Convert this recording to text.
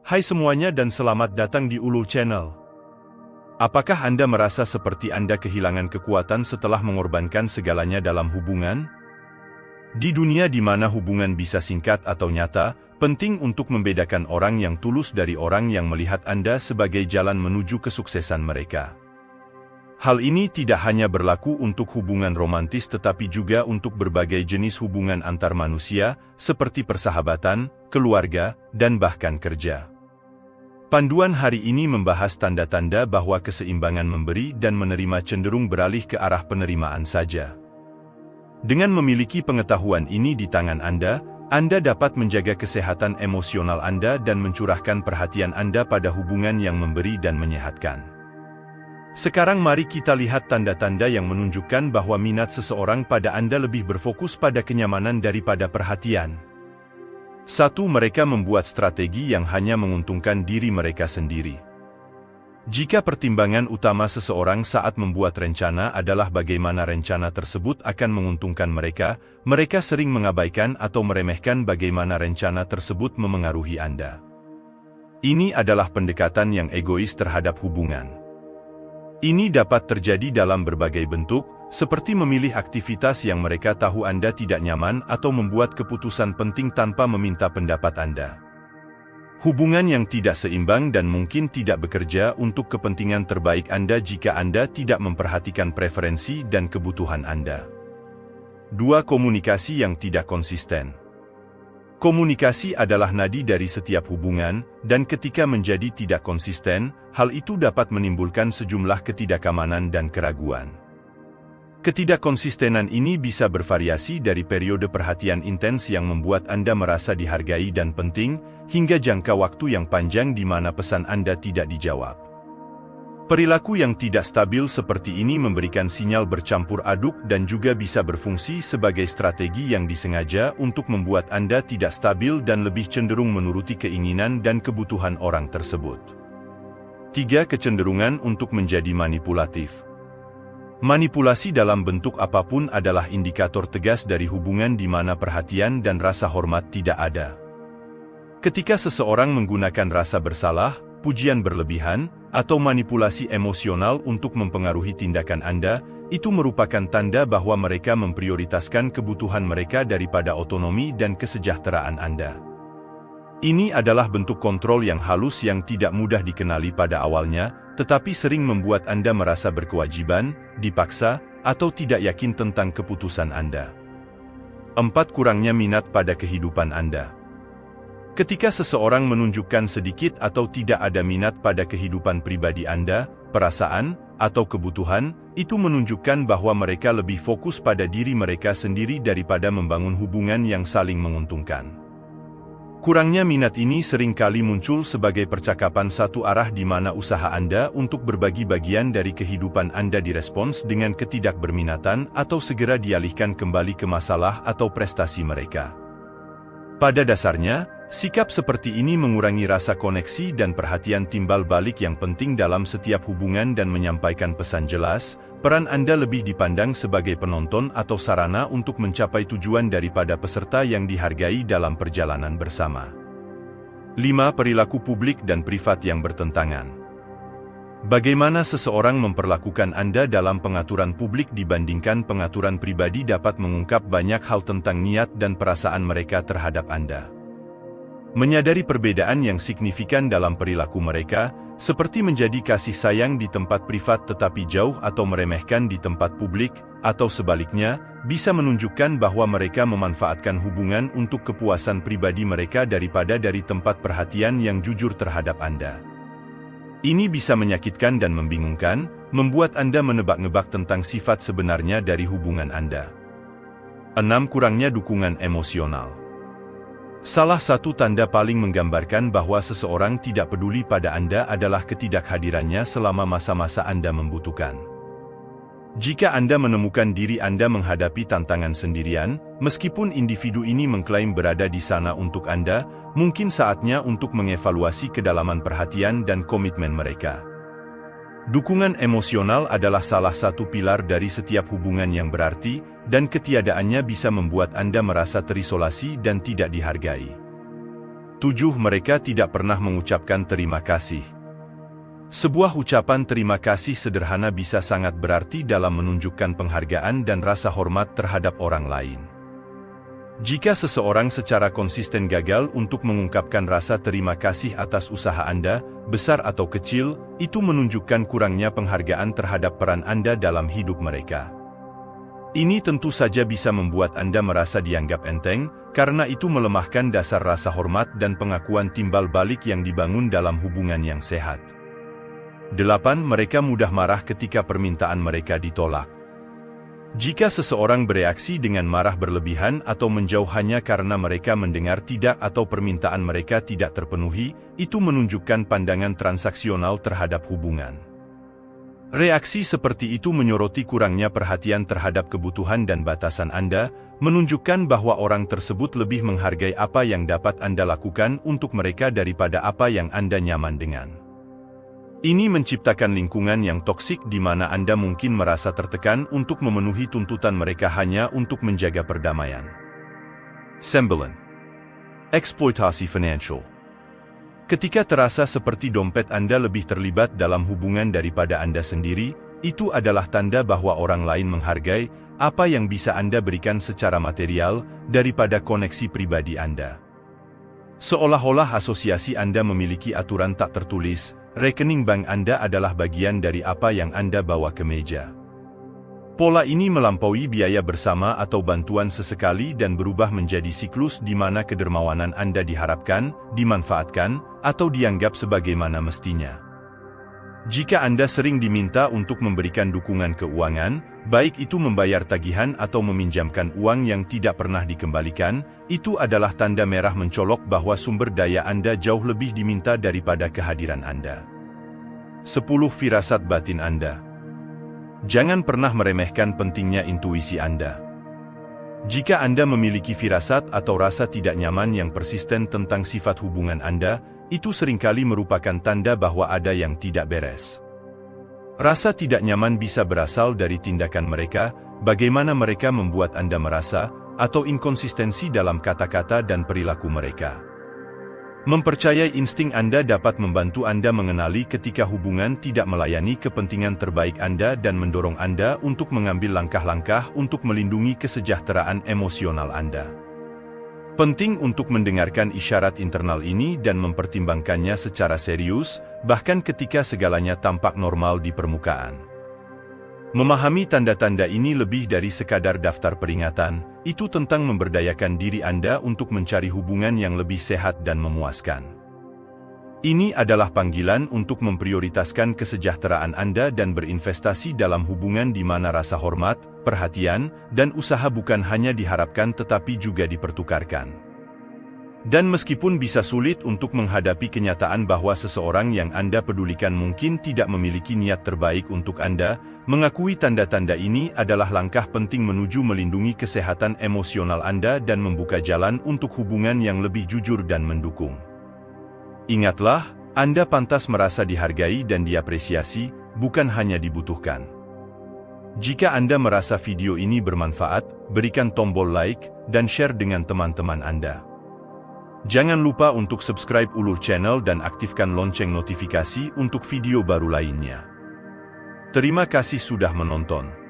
Hai semuanya dan selamat datang di Ulul Channel. Apakah Anda merasa seperti Anda kehilangan kekuatan setelah mengorbankan segalanya dalam hubungan? Di dunia di mana hubungan bisa singkat atau nyata, penting untuk membedakan orang yang tulus dari orang yang melihat Anda sebagai jalan menuju kesuksesan mereka. Hal ini tidak hanya berlaku untuk hubungan romantis tetapi juga untuk berbagai jenis hubungan antar manusia, seperti persahabatan, keluarga, dan bahkan kerja. Panduan hari ini membahas tanda-tanda bahwa keseimbangan memberi dan menerima cenderung beralih ke arah penerimaan saja. Dengan memiliki pengetahuan ini di tangan Anda dapat menjaga kesehatan emosional Anda dan mencurahkan perhatian Anda pada hubungan yang memberi dan menyehatkan. Sekarang mari kita lihat tanda-tanda yang menunjukkan bahwa minat seseorang pada Anda lebih berfokus pada kenyamanan daripada perhatian. 1. Mereka membuat strategi yang hanya menguntungkan diri mereka sendiri. Jika pertimbangan utama seseorang saat membuat rencana adalah bagaimana rencana tersebut akan menguntungkan mereka, mereka sering mengabaikan atau meremehkan bagaimana rencana tersebut memengaruhi Anda. Ini adalah pendekatan yang egois terhadap hubungan. Ini dapat terjadi dalam berbagai bentuk, seperti memilih aktivitas yang mereka tahu Anda tidak nyaman atau membuat keputusan penting tanpa meminta pendapat Anda. Hubungan yang tidak seimbang dan mungkin tidak bekerja untuk kepentingan terbaik Anda jika Anda tidak memperhatikan preferensi dan kebutuhan Anda. 2. Komunikasi yang tidak konsisten. Komunikasi adalah nadi dari setiap hubungan, dan ketika menjadi tidak konsisten, hal itu dapat menimbulkan sejumlah ketidakamanan dan keraguan. Ketidakkonsistenan ini bisa bervariasi dari periode perhatian intens yang membuat Anda merasa dihargai dan penting, hingga jangka waktu yang panjang di mana pesan Anda tidak dijawab. Perilaku yang tidak stabil seperti ini memberikan sinyal bercampur aduk dan juga bisa berfungsi sebagai strategi yang disengaja untuk membuat Anda tidak stabil dan lebih cenderung menuruti keinginan dan kebutuhan orang tersebut. 3. Kecenderungan untuk menjadi manipulatif. Manipulasi dalam bentuk apapun adalah indikator tegas dari hubungan di mana perhatian dan rasa hormat tidak ada. Ketika seseorang menggunakan rasa bersalah, pujian berlebihan, atau manipulasi emosional untuk mempengaruhi tindakan Anda, itu merupakan tanda bahwa mereka memprioritaskan kebutuhan mereka daripada otonomi dan kesejahteraan Anda. Ini adalah bentuk kontrol yang halus yang tidak mudah dikenali pada awalnya, tetapi sering membuat Anda merasa berkewajiban, dipaksa, atau tidak yakin tentang keputusan Anda. 4. Kurangnya minat pada kehidupan Anda. Ketika seseorang menunjukkan sedikit atau tidak ada minat pada kehidupan pribadi Anda, perasaan, atau kebutuhan, itu menunjukkan bahwa mereka lebih fokus pada diri mereka sendiri daripada membangun hubungan yang saling menguntungkan. Kurangnya minat ini seringkali muncul sebagai percakapan satu arah di mana usaha Anda untuk berbagi bagian dari kehidupan Anda direspons dengan ketidakberminatan atau segera dialihkan kembali ke masalah atau prestasi mereka. Pada dasarnya, sikap seperti ini mengurangi rasa koneksi dan perhatian timbal balik yang penting dalam setiap hubungan dan menyampaikan pesan jelas. Peran Anda lebih dipandang sebagai penonton atau sarana untuk mencapai tujuan daripada peserta yang dihargai dalam perjalanan bersama. 5. Perilaku publik dan privat yang bertentangan. Bagaimana seseorang memperlakukan Anda dalam pengaturan publik dibandingkan pengaturan pribadi dapat mengungkap banyak hal tentang niat dan perasaan mereka terhadap Anda. Menyadari perbedaan yang signifikan dalam perilaku mereka, seperti menjadi kasih sayang di tempat privat tetapi jauh atau meremehkan di tempat publik, atau sebaliknya, bisa menunjukkan bahwa mereka memanfaatkan hubungan untuk kepuasan pribadi mereka daripada dari tempat perhatian yang jujur terhadap Anda. Ini bisa menyakitkan dan membingungkan, membuat Anda menebak-nebak tentang sifat sebenarnya dari hubungan Anda. 6. Kurangnya dukungan emosional. Salah satu tanda paling menggambarkan bahwa seseorang tidak peduli pada Anda adalah ketidakhadirannya selama masa-masa Anda membutuhkan. Jika Anda menemukan diri Anda menghadapi tantangan sendirian, meskipun individu ini mengklaim berada di sana untuk Anda, mungkin saatnya untuk mengevaluasi kedalaman perhatian dan komitmen mereka. Dukungan emosional adalah salah satu pilar dari setiap hubungan yang berarti, dan ketiadaannya bisa membuat Anda merasa terisolasi dan tidak dihargai. 7. Mereka tidak pernah mengucapkan terima kasih. Sebuah ucapan terima kasih sederhana bisa sangat berarti dalam menunjukkan penghargaan dan rasa hormat terhadap orang lain. Jika seseorang secara konsisten gagal untuk mengungkapkan rasa terima kasih atas usaha Anda, besar atau kecil, itu menunjukkan kurangnya penghargaan terhadap peran Anda dalam hidup mereka. Ini tentu saja bisa membuat Anda merasa dianggap enteng, karena itu melemahkan dasar rasa hormat dan pengakuan timbal balik yang dibangun dalam hubungan yang sehat. 8. Mereka mudah marah ketika permintaan mereka ditolak. Jika seseorang bereaksi dengan marah berlebihan atau menjauh hanya karena mereka mendengar tidak atau permintaan mereka tidak terpenuhi, itu menunjukkan pandangan transaksional terhadap hubungan. Reaksi seperti itu menyoroti kurangnya perhatian terhadap kebutuhan dan batasan Anda, menunjukkan bahwa orang tersebut lebih menghargai apa yang dapat Anda lakukan untuk mereka daripada apa yang Anda nyaman dengan. Ini menciptakan lingkungan yang toksik di mana Anda mungkin merasa tertekan untuk memenuhi tuntutan mereka hanya untuk menjaga perdamaian. 9. Eksploitasi financial. Ketika terasa seperti dompet Anda lebih terlibat dalam hubungan daripada Anda sendiri, itu adalah tanda bahwa orang lain menghargai apa yang bisa Anda berikan secara material daripada koneksi pribadi Anda. Seolah-olah asosiasi Anda memiliki aturan tak tertulis, rekening bank Anda adalah bagian dari apa yang Anda bawa ke meja. Pola ini melampaui biaya bersama atau bantuan sesekali dan berubah menjadi siklus di mana kedermawanan Anda diharapkan, dimanfaatkan, atau dianggap sebagaimana mestinya. Jika Anda sering diminta untuk memberikan dukungan keuangan, baik itu membayar tagihan atau meminjamkan uang yang tidak pernah dikembalikan, itu adalah tanda merah mencolok bahwa sumber daya Anda jauh lebih diminta daripada kehadiran Anda. 10. Firasat batin Anda. Jangan pernah meremehkan pentingnya intuisi Anda. Jika Anda memiliki firasat atau rasa tidak nyaman yang persisten tentang sifat hubungan Anda, itu seringkali merupakan tanda bahwa ada yang tidak beres. Rasa tidak nyaman bisa berasal dari tindakan mereka, bagaimana mereka membuat Anda merasa, atau inkonsistensi dalam kata-kata dan perilaku mereka. Mempercayai insting Anda dapat membantu Anda mengenali ketika hubungan tidak melayani kepentingan terbaik Anda dan mendorong Anda untuk mengambil langkah-langkah untuk melindungi kesejahteraan emosional Anda. Penting untuk mendengarkan isyarat internal ini dan mempertimbangkannya secara serius, bahkan ketika segalanya tampak normal di permukaan. Memahami tanda-tanda ini lebih dari sekadar daftar peringatan, itu tentang memberdayakan diri Anda untuk mencari hubungan yang lebih sehat dan memuaskan. Ini adalah panggilan untuk memprioritaskan kesejahteraan Anda dan berinvestasi dalam hubungan di mana rasa hormat, perhatian, dan usaha bukan hanya diharapkan tetapi juga dipertukarkan. Dan meskipun bisa sulit untuk menghadapi kenyataan bahwa seseorang yang Anda pedulikan mungkin tidak memiliki niat terbaik untuk Anda, mengakui tanda-tanda ini adalah langkah penting menuju melindungi kesehatan emosional Anda dan membuka jalan untuk hubungan yang lebih jujur dan mendukung. Ingatlah, Anda pantas merasa dihargai dan diapresiasi, bukan hanya dibutuhkan. Jika Anda merasa video ini bermanfaat, berikan tombol like dan share dengan teman-teman Anda. Jangan lupa untuk subscribe Ulul Channel dan aktifkan lonceng notifikasi untuk video baru lainnya. Terima kasih sudah menonton.